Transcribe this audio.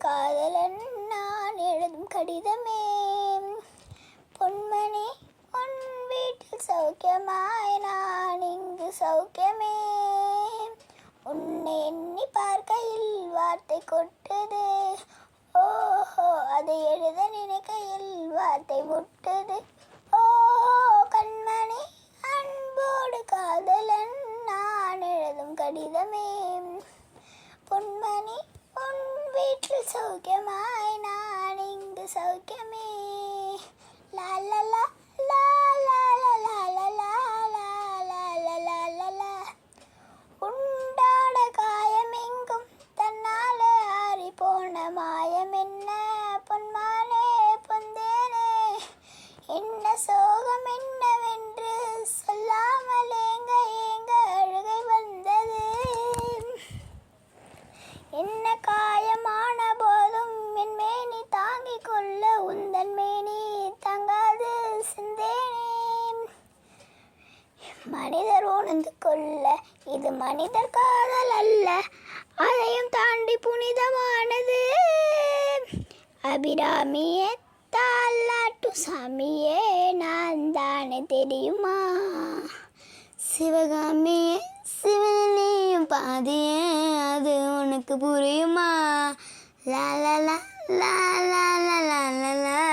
காதலன் நான் எழுதும் கடிதமே. பொன்மணி உன் வீட்டில் சௌக்கியமாய், நான் இங்கு சௌக்கியமே. உன்னை எண்ணி பார்க்கையில் வார்த்தை கொட்டுது, ஓஹோ அதை எழுத நினைக்கையில் வார்த்தை முட்டுது. ஓஹோ கண்மணி அன்போடு காதலன் நான் எழுதும் கடிதமே. பொன்மணி உன் வீட்டில் சௌக்கியமாய், நான் இங்கு சௌக்கியமே. லா லா லா லா லா லா லா லா லா லா லா லா லா. உண்டாட காயமெங்கும் தன்னால ஆறி போன மாயம் என்ன பொன்மானே பொந்தேனே. என்ன சோகம் என்னவென்று சொல்லாமல் ஏங்க ஏங்க அழுகை வந்தது. என்ன காயமான போதும் என் மேனி தாங்கிக் கொள்ள உந்தன் மேனி தங்காது சிந்தேனே. மனிதர் உணர்ந்து கொள்ள இது மனிதர் காதல் அல்ல, அதையும் தாண்டி புனிதமானது. அபிராமியே தாலாட்டு சாமியே நான் தானே தெரியுமா. சிவகாமியே சிவனையும் பாதியே அது உனக்கு புரியுமா. லா லா லா லா லா லா லா லா.